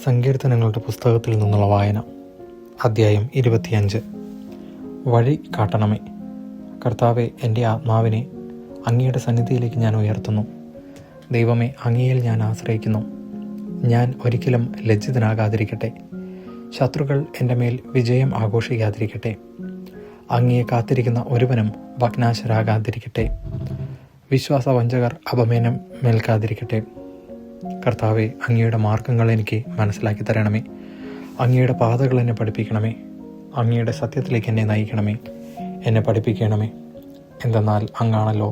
സങ്കീർത്തനങ്ങളുടെ പുസ്തകത്തിൽ നിന്നുള്ള വായന. അധ്യായം 25. വഴി കാട്ടണമേ. കർത്താവെ, എൻ്റെ ആത്മാവിനെ അങ്ങയുടെ സന്നിധിയിലേക്ക് ഞാൻ ഉയർത്തുന്നു. ദൈവമേ, അങ്ങയിൽ ഞാൻ ആശ്രയിക്കുന്നു. ഞാൻ ഒരിക്കലും ലജ്ജിതനാകാതിരിക്കട്ടെ. ശത്രുക്കൾ എൻ്റെ മേൽ വിജയം ആഘോഷിക്കാതിരിക്കട്ടെ. അങ്ങയെ കാത്തിരിക്കുന്ന ഒരുവനും ഭഗ്നാശരാകാതിരിക്കട്ടെ. വിശ്വാസവഞ്ചകർ അപമാനമേൽക്കാതിരിക്കട്ടെ. കർത്താവെ, അങ്ങയുടെ മാർഗങ്ങൾ എനിക്ക് മനസ്സിലാക്കി തരണമേ. അങ്ങയുടെ പാതകൾ എന്നെ പഠിപ്പിക്കണമേ. അങ്ങയുടെ സത്യത്തിലേക്ക് എന്നെ നയിക്കണമേ. എന്നെ പഠിപ്പിക്കണമേ. എന്തെന്നാൽ അങ്ങാണല്ലോ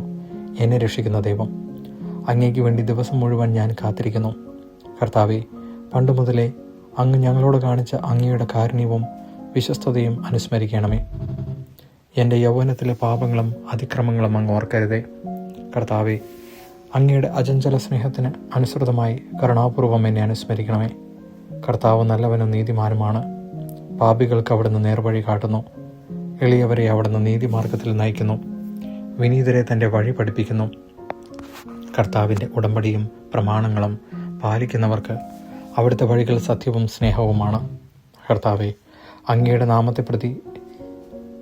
എന്നെ രക്ഷിക്കുന്ന ദൈവം. അങ്ങേക്ക് വേണ്ടി ദിവസം മുഴുവൻ ഞാൻ കാത്തിരിക്കുന്നു. കർത്താവെ, പണ്ട് മുതലേ അങ്ങ് ഞങ്ങളോട് കാണിച്ച അങ്ങയുടെ കാരുണ്യവും വിശ്വസ്തതയും അനുസ്മരിക്കണമേ. എൻ്റെ യൗവനത്തിലെ പാപങ്ങളും അതിക്രമങ്ങളും അങ്ങ് ഓർക്കരുതേ. കർത്താവെ, അങ്ങയുടെ അചഞ്ചല സ്നേഹത്തിന് അനുസൃതമായി കരുണാപൂർവം എന്നെ അനുസ്മരിക്കണമേ. കർത്താവ് നല്ലവനും നീതിമാനുമാണ്. പാപികൾക്ക് അവിടുന്ന് നേർവഴി കാട്ടുന്നു. എളിയവരെ അവിടുന്ന് നീതിമാർഗത്തിൽ നയിക്കുന്നു. വിനീതരെ തൻ്റെ വഴി പഠിപ്പിക്കുന്നു. കർത്താവിൻ്റെ ഉടമ്പടിയും പ്രമാണങ്ങളും പാലിക്കുന്നവർക്ക് അവിടുത്തെ വഴികൾ സത്യവും സ്നേഹവുമാണ്. കർത്താവെ, അങ്ങയുടെ നാമത്തെ പ്രതി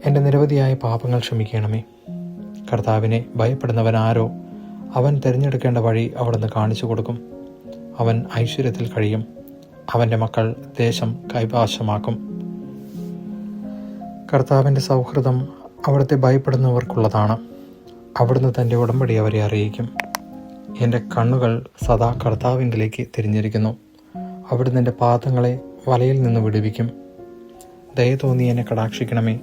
എൻ്റെ നിരവധിയായ പാപങ്ങൾ ക്ഷമിക്കണമേ. കർത്താവിനെ ഭയപ്പെടുന്നവനാരോ അവൻ തിരഞ്ഞെടുക്കേണ്ട വഴി അവിടുന്ന് കാണിച്ചു കൊടുക്കും. അവൻ ഐശ്വര്യത്തിൽ കഴിയും. അവൻ്റെ മക്കൾ ദേശം കൈവശമാക്കും. കർത്താവിൻ്റെ സൗഹൃദം അവിടുത്തെ ഭയപ്പെടുന്നവർക്കുള്ളതാണ്. അവിടുന്ന് തൻ്റെ ഉടമ്പടി അവരെ അറിയിക്കും. എൻ്റെ കണ്ണുകൾ സദാ കർത്താവിൻ്റെലേക്ക് തിരിഞ്ഞിരിക്കുന്നു. അവിടുന്ന് എൻ്റെ പാദങ്ങളെ വലയിൽ നിന്ന് വിടുവിക്കും. ദയ തോന്നി എന്നെ കടാക്ഷിക്കണമേ.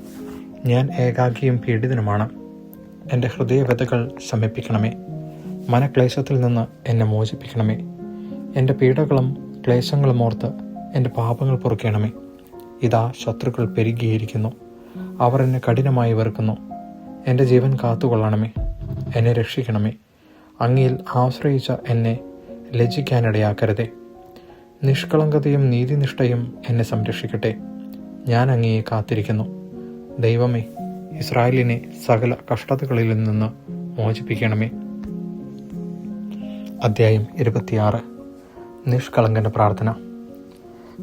ഞാൻ ഏകാകിയും പീഡിതനുമാണ്. എൻ്റെ ഹൃദയവ്യഥകൾ ശമിപ്പിക്കണമേ. മനക്ലേശത്തിൽ നിന്ന് എന്നെ മോചിപ്പിക്കണമേ. എൻ്റെ പീഡകളും ക്ലേശങ്ങളും ഓർത്ത് എൻ്റെ പാപങ്ങൾ പൊറുക്കണമേ. ഇതാ, ശത്രുക്കൾ പെരുകിയിരിക്കുന്നു. അവർ എന്നെ കഠിനമായി വെറുക്കുന്നു. എൻ്റെ ജീവൻ കാത്തുകൊള്ളണമേ. എന്നെ രക്ഷിക്കണമേ. അങ്ങയിൽ ആശ്രയിച്ച എന്നെ ലജ്ജിക്കാനിടയാക്കരുതേ. നിഷ്കളങ്കതയും നീതിനിഷ്ഠയും എന്നെ സംരക്ഷിക്കട്ടെ. ഞാൻ അങ്ങയെ കാത്തിരിക്കുന്നു. ദൈവമേ, ഇസ്രായേലിനെ സകല കഷ്ടതകളിൽ നിന്ന് മോചിപ്പിക്കണമേ. അധ്യായം 26. നിഷ്കളങ്കൻ്റെ പ്രാർത്ഥന.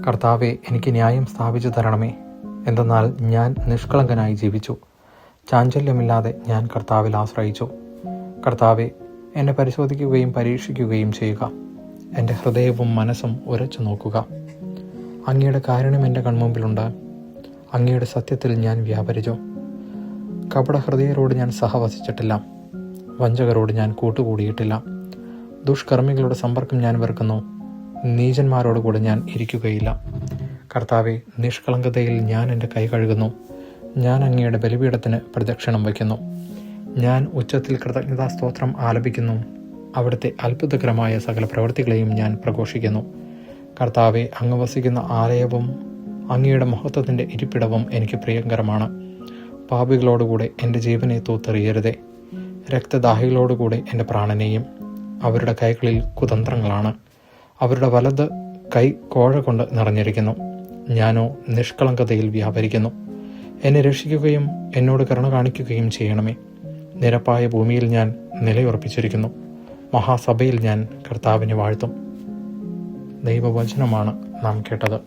കർത്താവെ, എനിക്ക് ന്യായം സ്ഥാപിച്ചു തരണമേ. എന്തെന്നാൽ ഞാൻ നിഷ്കളങ്കനായി ജീവിച്ചു. ചാഞ്ചല്യമില്ലാതെ ഞാൻ കർത്താവിൽ ആശ്രയിച്ചു. കർത്താവെ, എന്നെ പരിശോധിക്കുകയും പരീക്ഷിക്കുകയും ചെയ്യുക. എൻ്റെ ഹൃദയവും മനസ്സും ഉരച്ചു നോക്കുക. അങ്ങയുടെ കാരുണ്യം എൻ്റെ കൺമുമ്പിലുണ്ട്. അങ്ങയുടെ സത്യത്തിൽ ഞാൻ വ്യാപരിച്ചു. കപടഹൃദയരോട് ഞാൻ സഹവസിച്ചിട്ടില്ല. വഞ്ചകരോട് ഞാൻ കൂട്ടുകൂടിയിട്ടില്ല. ദുഷ്കർമ്മികളുടെ സമ്പർക്കം ഞാൻ വെറുക്കുന്നു. നീചന്മാരോടുകൂടെ ഞാൻ ഇരിക്കുകയില്ല. കർത്താവെ, നിഷ്കളങ്കതയിൽ ഞാൻ എൻ്റെ കൈ കഴുകുന്നു. ഞാൻ അങ്ങയുടെ ബലിപീഠത്തിന് പ്രദക്ഷിണം വയ്ക്കുന്നു. ഞാൻ ഉച്ചത്തിൽ കൃതജ്ഞതാസ്തോത്രം ആലപിക്കുന്നു. അവിടുത്തെ അത്ഭുതകരമായ സകല പ്രവൃത്തികളെയും ഞാൻ പ്രഘോഷിക്കുന്നു. കർത്താവെ, അങ്ങ് വസിക്കുന്ന ആലയവും അങ്ങയുടെ മഹത്വത്തിൻ്റെ ഇരിപ്പിടവും എനിക്ക് പ്രിയങ്കരമാണ്. പാപികളോടുകൂടെ എൻ്റെ ജീവനെ തൂത്തെറിയരുതേ. രക്തദാഹികളോടുകൂടെ എൻ്റെ പ്രാണനെയും. അവരുടെ കൈകളിൽ കുതന്ത്രങ്ങളാണ്. അവരുടെ വലത് കൈ കോഴ കൊണ്ട് നിറഞ്ഞിരിക്കുന്നു. ഞാനോ നിഷ്കളങ്കതയിൽ വ്യാപരിക്കുന്നു. എന്നെ രക്ഷിക്കുകയും എന്നോട് കരുണ കാണിക്കുകയും ചെയ്യണമേ. നിരപ്പായ ഭൂമിയിൽ ഞാൻ നിലയുറപ്പിച്ചിരിക്കുന്നു. മഹാസഭയിൽ ഞാൻ കർത്താവിനെ വാഴ്ത്തും. ദൈവവചനമാണ് നാം കേട്ടത്.